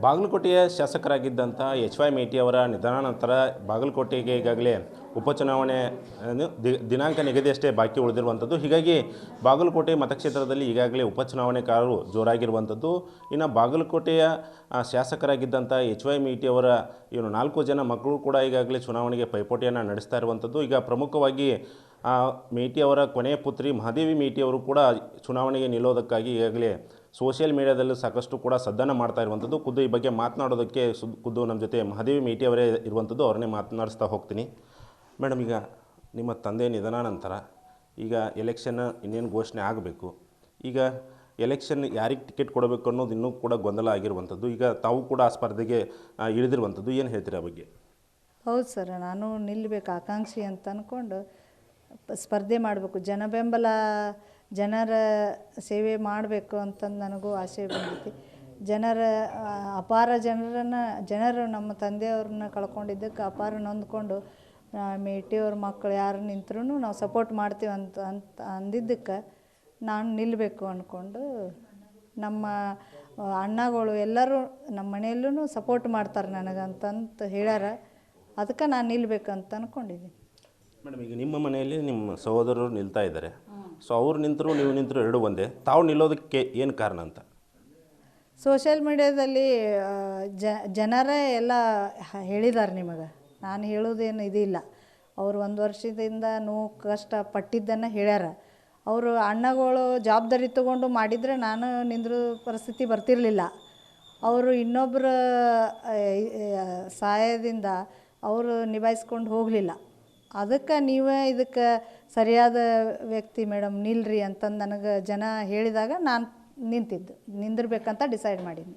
ಬಾಗಲಕೋಟೆಯ ಶಾಸಕರಾಗಿದ್ದಂಥ H Y ಮೇಟಿ ಅವರ ನಿಧನ ನಂತರ ಬಾಗಲಕೋಟೆಗೆ ಈಗಾಗಲೇ ಉಪಚುನಾವಣೆ ದಿನಾಂಕ ನಿಗದಿಯಷ್ಟೇ ಬಾಕಿ ಉಳಿದಿರುವಂಥದ್ದು. ಹೀಗಾಗಿ ಬಾಗಲಕೋಟೆ ಮತಕ್ಷೇತ್ರದಲ್ಲಿ ಈಗಾಗಲೇ ಉಪಚುನಾವಣೆಕಾರರು ಜೋರಾಗಿರುವಂಥದ್ದು. ಇನ್ನು ಬಾಗಲಕೋಟೆಯ ಶಾಸಕರಾಗಿದ್ದಂಥ ಎಚ್ ವೈ ಮೇಟಿ ಅವರ 4 ಜನ ಮಕ್ಕಳು ಕೂಡ ಈಗಾಗಲೇ ಚುನಾವಣೆಗೆ ಪೈಪೋಟಿಯನ್ನು ನಡೆಸ್ತಾ ಇರುವಂಥದ್ದು. ಈಗ ಪ್ರಮುಖವಾಗಿ ಮೇಟಿ ಅವರ ಕೊನೆಯ ಪುತ್ರಿ ಮಹಾದೇವಿ ಮೇಟಿ ಅವರು ಕೂಡ ಚುನಾವಣೆಗೆ ನಿಲ್ಲೋದಕ್ಕಾಗಿ ಈಗಾಗಲೇ ಸೋಷಿಯಲ್ ಮೀಡಿಯಾದಲ್ಲಿ ಸಾಕಷ್ಟು ಕೂಡ ಸದ್ದನ್ನು ಮಾಡ್ತಾ ಇರುವಂಥದ್ದು. ಖುದ್ದು ಈ ಬಗ್ಗೆ ಮಾತನಾಡೋದಕ್ಕೆ ಖುದ್ದು ನಮ್ಮ ಜೊತೆ ಮಹಾದೇವಿ ಮೇಟಿ ಅವರೇ ಇರುವಂಥದ್ದು. ಅವ್ರನ್ನೇ ಮಾತನಾಡಿಸ್ತಾ ಹೋಗ್ತೀನಿ. ಮೇಡಮ್, ಈಗ ನಿಮ್ಮ ತಂದೆ ನಿಧನ ನಂತರ ಈಗ ಎಲೆಕ್ಷನ್ ಇನ್ನೇನು ಘೋಷಣೆ ಆಗಬೇಕು. ಈಗ ಎಲೆಕ್ಷನ್ ಯಾರಿಗೆ ಟಿಕೆಟ್ ಕೊಡಬೇಕು ಅನ್ನೋದು ಇನ್ನೂ ಕೂಡ ಗೊಂದಲ ಆಗಿರುವಂಥದ್ದು. ಈಗ ತಾವು ಕೂಡ ಆ ಸ್ಪರ್ಧೆಗೆ ಇಳಿದಿರುವಂಥದ್ದು. ಏನು ಹೇಳ್ತೀರಾ ಆ ಬಗ್ಗೆ? ಹೌದು ಸರ್, ನಾನು ನಿಲ್ಲಬೇಕು ಆಕಾಂಕ್ಷಿ ಅಂತ ಅಂದ್ಕೊಂಡು ಸ್ಪರ್ಧೆ ಮಾಡಬೇಕು. ಬೆಂಬಲ ಜನರ ಸೇವೆ ಮಾಡಬೇಕು ಅಂತಂದು ನನಗೂ ಆಸೆ ಬಂದೈತಿ. ಅಪಾರ ಜನರು ನಮ್ಮ ತಂದೆಯವ್ರನ್ನ ಕಳ್ಕೊಂಡಿದ್ದಕ್ಕೆ ಅಪಾರ ನೊಂದ್ಕೊಂಡು ಮೇಟಿಯವ್ರ ಮಕ್ಕಳು ಯಾರು ನಿಂತ್ರೂ ನಾವು ಸಪೋರ್ಟ್ ಮಾಡ್ತೀವಿ ಅಂತ ಅಂದಿದ್ದಕ್ಕೆ ನಾನು ನಿಲ್ಲಬೇಕು ಅಂದ್ಕೊಂಡು ನಮ್ಮ ಅಣ್ಣಗಳು ಎಲ್ಲರೂ ನಮ್ಮ ಮನೆಯಲ್ಲೂ ಸಪೋರ್ಟ್ ಮಾಡ್ತಾರೆ ನನಗಂತಂತ ಹೇಳ್ಯಾರ. ಅದಕ್ಕೆ ನಾನು ನಿಲ್ಲಬೇಕಂತ ಅಂದ್ಕೊಂಡಿದ್ದೀನಿ. ಮೇಡಮ್, ಈಗ ನಿಮ್ಮ ಮನೆಯಲ್ಲಿ ನಿಮ್ಮ ಸಹೋದರರು ನಿಲ್ತಾ ಇದ್ದಾರೆ. ಸೊ ಅವ್ರು ನಿಂತರು ನೀವು ನಿಂತರು ಎರಡು ಒಂದೇ. ತಾವು ನಿಲ್ಲೋದಕ್ಕೆ ಏನು ಕಾರಣ ಅಂತ? ಸೋಷಿಯಲ್ ಮೀಡ್ಯಾದಲ್ಲಿ ಜನರೇ ಎಲ್ಲ ಹೇಳಿದ್ದಾರೆ ನಿಮಗೆ. ನಾನು ಹೇಳೋದೇನು ಇದಿಲ್ಲ. ಅವರು 1 ವರ್ಷದಿಂದ ನೋವು ಕಷ್ಟ ಪಟ್ಟಿದ್ದನ್ನು ಹೇಳ್ಯಾರ. ಅವರು ಅಣ್ಣಗಳು ಜವಾಬ್ದಾರಿ ತೊಗೊಂಡು ಮಾಡಿದರೆ ನಾನು ನಿಂದ್ರ ಪರಿಸ್ಥಿತಿ ಬರ್ತಿರಲಿಲ್ಲ. ಅವರು ಇನ್ನೊಬ್ಬರ ಸಹಾಯದಿಂದ ಅವರು ನಿಭಾಯಿಸ್ಕೊಂಡು ಹೋಗಲಿಲ್ಲ. ಅದಕ್ಕೆ ನೀವೇ ಇದಕ್ಕೆ ಸರಿಯಾದ ವ್ಯಕ್ತಿ ಮೇಡಮ್, ನಿಲ್ರಿ ಅಂತಂದು ನನಗೆ ಜನ ಹೇಳಿದಾಗ ನಾನು ನಿಂದಿರ್ಬೇಕಂತ ಡಿಸೈಡ್ ಮಾಡೀನಿ.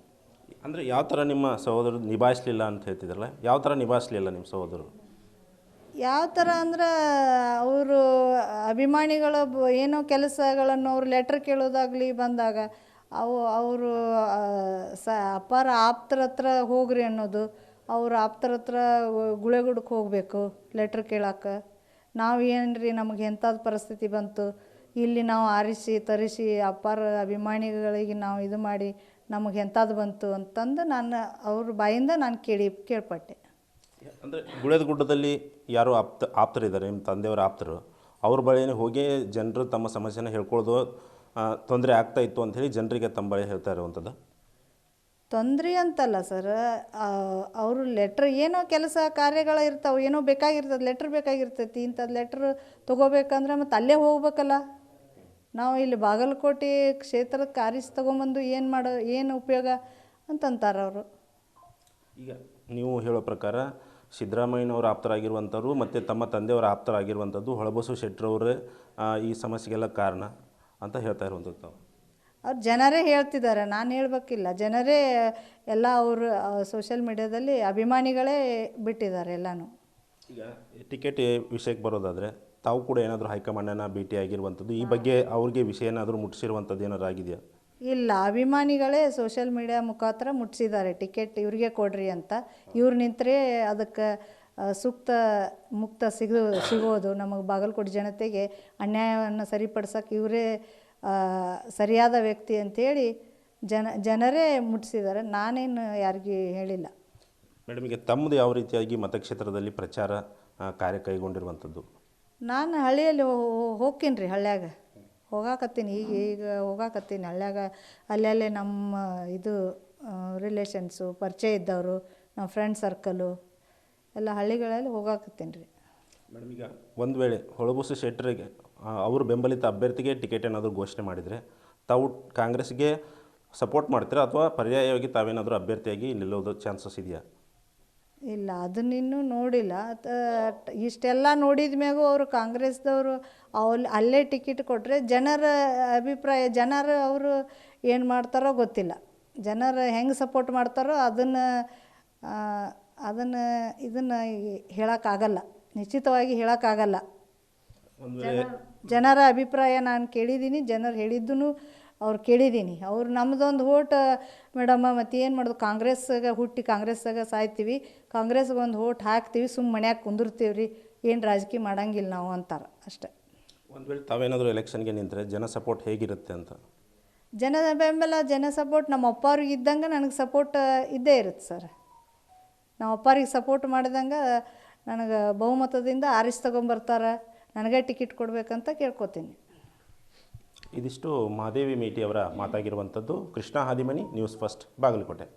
ಅಂದರೆ ಯಾವ ಥರ ನಿಮ್ಮ ಸಹೋದರರು ನಿಭಾಯಿಸಲಿಲ್ಲ ಅಂತ ಹೇಳ್ತಿದ್ರಲ್ಲ, ಯಾವ ಥರ ನಿಭಾಯಿಸಲಿಲ್ಲ ನಿಮ್ಮ ಸಹೋದರರು? ಯಾವ ಥರ ಅಂದ್ರೆ ಅವರು ಅಭಿಮಾನಿಗಳ ಏನೋ ಕೆಲಸಗಳನ್ನು ಅವ್ರು ಲೆಟ್ರ್ ಕೇಳೋದಾಗಲಿ ಬಂದಾಗ ಅವರು ಅಪಾರ ಆಪ್ತರ ಹತ್ರ ಹೋಗ್ರಿ ಅನ್ನೋದು. ಅವ್ರ ಆಪ್ತರ ಹತ್ರ ಗುಳೆಗುಡಕ್ಕೆ ಹೋಗಬೇಕು ಲೆಟ್ರ್ ಕೇಳೋಕೆ. ನಾವು ಏನ್ರಿ ನಮಗೆ ಎಂಥದ್ದು ಪರಿಸ್ಥಿತಿ ಬಂತು, ಇಲ್ಲಿ ನಾವು ಆರಿಸಿ ತರಿಸಿ ಅಪಾರ ಅಭಿಮಾನಿಗಳಿಗೆ ನಾವು ಇದು ಮಾಡಿ ನಮಗೆ ಎಂಥದ್ದು ಬಂತು ಅಂತಂದು ನಾನು ಅವ್ರ ಬಾಯಿಂದ ನಾನು ಕೇಳ್ಪಟ್ಟೆ. ಅಂದರೆ ಗುಳೇದ ಗುಡ್ಡದಲ್ಲಿ ಯಾರು ಆಪ್ತರಿದ್ದಾರೆ, ನಿಮ್ಮ ತಂದೆಯವರ ಆಪ್ತರು, ಅವ್ರ ಬಳಿನೇ ಹೋಗಿ ಜನರು ತಮ್ಮ ಸಮಸ್ಯೆನ ಹೇಳ್ಕೊಳ್ಳೋದು ತೊಂದರೆ ಆಗ್ತಾಯಿತ್ತು ಅಂಥೇಳಿ ಜನರಿಗೆ ತಮ್ಮ ಬಳಿ ಹೇಳ್ತಾ ಇರುವಂಥದ್ದು? ತೊಂದರೆ ಅಂತಲ್ಲ ಸರ್, ಅವರು ಲೆಟ್ರ್ ಏನೋ ಕೆಲಸ ಕಾರ್ಯಗಳು ಇರ್ತಾವೆ, ಏನೋ ಬೇಕಾಗಿರ್ತದೆ, ಲೆಟ್ರ್ ಬೇಕಾಗಿರ್ತೈತಿ. ಇಂಥದ್ದು ಲೆಟ್ರ್ ತೊಗೋಬೇಕಂದ್ರೆ ಮತ್ತು ಅಲ್ಲೇ ಹೋಗ್ಬೇಕಲ್ಲ. ನಾವು ಇಲ್ಲಿ ಬಾಗಲಕೋಟೆ ಕ್ಷೇತ್ರಕ್ಕೆ ಆರಿಸಿ ತೊಗೊಂಬಂದು ಏನು ಉಪಯೋಗ ಅಂತಂತಾರೆ ಅವರು. ಈಗ ನೀವು ಹೇಳೋ ಪ್ರಕಾರ ಸಿದ್ದರಾಮಯ್ಯನವರ ಆಪ್ತರಾಗಿರುವಂಥವ್ರು ಮತ್ತು ತಮ್ಮ ತಂದೆಯವರ ಆಪ್ತರಾಗಿರುವಂಥದ್ದು ಹೊಳಬಸು ಶೆಟ್ಟರವರೇ ಈ ಸಮಸ್ಯೆಗೆಲ್ಲ ಕಾರಣ ಅಂತ ಹೇಳ್ತಾ ಇರುವಂಥದ್ದು. ಅವ್ರು ಜನರೇ ಹೇಳ್ತಿದ್ದಾರೆ, ನಾನು ಹೇಳಬೇಕಿಲ್ಲ. ಜನರೇ ಎಲ್ಲ ಅವರು ಸೋಷಿಯಲ್ ಮೀಡ್ಯಾದಲ್ಲಿ ಅಭಿಮಾನಿಗಳೇ ಬಿಟ್ಟಿದ್ದಾರೆ ಎಲ್ಲನೂ. ಈಗ ಟಿಕೆಟ್ ವಿಷಯಕ್ಕೆ ಬರೋದಾದರೆ ತಾವು ಕೂಡ ಏನಾದರೂ ಹೈಕಮಾಂಡನ್ನು ಭೇಟಿ ಆಗಿರುವಂಥದ್ದು, ಈ ಬಗ್ಗೆ ಅವ್ರಿಗೆ ವಿಷಯ ಏನಾದರೂ ಮುಟ್ಟಿಸಿರುವಂಥದ್ದು ಏನಾದ್ರು ಆಗಿದೆಯಾ? ಇಲ್ಲ, ಅಭಿಮಾನಿಗಳೇ ಸೋಷಿಯಲ್ ಮೀಡ್ಯಾ ಮುಖಾಂತರ ಮುಟ್ಟಿಸಿದ್ದಾರೆ ಟಿಕೆಟ್ ಇವ್ರಿಗೆ ಕೊಡ್ರಿ ಅಂತ. ಇವ್ರು ನಿಂತರೆ ಅದಕ್ಕೆ ಸೂಕ್ತ ಮುಕ್ತ ಸಿಗೋದು ನಮಗೆ ಬಾಗಲಕೋಟೆ ಜನತೆಗೆ ಅನ್ಯಾಯವನ್ನು ಸರಿಪಡಿಸೋಕೆ ಇವರೇ ಸರಿಯಾದ ವ್ಯಕ್ತಿ ಅಂಥೇಳಿ ಜನರೇ ಮುಟ್ಟಿಸಿದ್ದಾರೆ. ನಾನೇನು ಯಾರಿಗೂ ಹೇಳಿಲ್ಲ. ಮೇಡಮ್, ಈಗ ತಮ್ಮದು ಯಾವ ರೀತಿಯಾಗಿ ಮತಕ್ಷೇತ್ರದಲ್ಲಿ ಪ್ರಚಾರ ಕಾರ್ಯ ಕೈಗೊಂಡಿರುವಂಥದ್ದು? ನಾನು ಹಳ್ಳಿಯಲ್ಲಿ ಹೋಗ್ತೀನಿ ರೀ, ಹಳ್ಳ್ಯಾಗ ಹೋಗಾಕತ್ತೀನಿ. ಈಗ ಹೋಗಾಕತ್ತೀನಿ ಹಳ್ಳ್ಯಾಗ. ಅಲ್ಲಲ್ಲೇ ನಮ್ಮ ಇದು ರಿಲೇಷನ್ಸು ಪರಿಚಯ ಇದ್ದವರು, ನಮ್ಮ ಫ್ರೆಂಡ್ ಸರ್ಕಲು ಎಲ್ಲ ಹಳ್ಳಿಗಳಲ್ಲಿ ಹೋಗಾಕತ್ತೀನಿ ರೀ. ಮೇಡಮ್, ಈಗ ಒಂದು ವೇಳೆ ಹೊಳಬಸು ಶೆಟ್ಟರಿಗೆ ಅವರು ಬೆಂಬಲಿತ ಅಭ್ಯರ್ಥಿಗೆ ಟಿಕೆಟ್ ಏನಾದರೂ ಘೋಷಣೆ ಮಾಡಿದರೆ ತಾವು ಕಾಂಗ್ರೆಸ್ಗೆ ಸಪೋರ್ಟ್ ಮಾಡ್ತೀರಾ ಅಥವಾ ಪರ್ಯಾಯವಾಗಿ ತಾವೇನಾದರೂ ಅಭ್ಯರ್ಥಿಯಾಗಿ ನಿಲ್ಲೋದು ಚಾನ್ಸಸ್ ಇದೆಯಾ? ಇಲ್ಲ, ಅದನ್ನಿನ್ನೂ ನೋಡಿಲ್ಲ. ಇಷ್ಟೆಲ್ಲ ನೋಡಿದ ಮ್ಯಾಗೂ ಅವರು ಕಾಂಗ್ರೆಸ್ದವರು ಅಲ್ಲೇ ಟಿಕೆಟ್ ಕೊಟ್ಟರೆ ಜನರ ಅಭಿಪ್ರಾಯ, ಜನರು ಅವರು ಏನು ಮಾಡ್ತಾರೋ ಗೊತ್ತಿಲ್ಲ. ಜನರು ಹೆಂಗೆ ಸಪೋರ್ಟ್ ಮಾಡ್ತಾರೋ ಇದನ್ನು ಹೇಳೋಕ್ಕಾಗಲ್ಲ, ನಿಶ್ಚಿತವಾಗಿ ಹೇಳೋಕ್ಕಾಗಲ್ಲ. ಜನರ ಅಭಿಪ್ರಾಯ ನಾನು ಕೇಳಿದ್ದೀನಿ, ಜನರು ಹೇಳಿದ್ದೂ ಅವ್ರು ಕೇಳಿದ್ದೀನಿ. ಅವ್ರು ನಮ್ಮದೊಂದು ಓಟ್ ಮೇಡಮ್ಮ ಮತ್ತು ಏನು ಮಾಡೋದು, ಕಾಂಗ್ರೆಸ್ಸಾಗ ಹುಟ್ಟಿ ಕಾಂಗ್ರೆಸ್ಸಾಗ ಸಾಯ್ತೀವಿ, ಕಾಂಗ್ರೆಸ್ಗೆ ಒಂದು ಓಟ್ ಹಾಕ್ತೀವಿ, ಸುಮ್ಮ ಮನ್ಯಾಗ ಕುಂದಿರ್ತೀವಿ ರೀ, ಏನು ರಾಜಕೀಯ ಮಾಡೋಂಗಿಲ್ಲ ನಾವು ಅಂತಾರೆ ಅಷ್ಟೇ. ಒಂದು ವೇಳೆ ತಾವೇನಾದರೂ ಎಲೆಕ್ಷನ್ಗೆ ನಿಂತರೆ ಜನ ಸಪೋರ್ಟ್ ಹೇಗಿರುತ್ತೆ ಅಂತ? ಜನ ಬೆಂಬಲ ಜನ ಸಪೋರ್ಟ್ ನಮ್ಮ ಅಪ್ಪವ್ರಿಗೆ ಇದ್ದಂಗೆ ನನಗೆ ಸಪೋರ್ಟ್ ಇದ್ದೇ ಇರುತ್ತೆ ಸರ್. ನಮ್ಮ ಅಪ್ಪವ್ರಿಗೆ ಸಪೋರ್ಟ್ ಮಾಡಿದಂಗೆ ನನಗೆ ಬಹುಮತದಿಂದ ಆರಿಸಿ ತೊಗೊಂಬರ್ತಾರೆ, ನನಗೆ ಟಿಕೆಟ್ ಕೊಡಬೇಕಂತ ಕೇಳ್ಕೊತೀನಿ. ಇದಿಷ್ಟು ಮಹಾದೇವಿ ಮೇಟಿ ಅವರ ಮಾತಾಗಿರುವಂಥದ್ದು. Krishna Hadimani, news first, Bagalkot.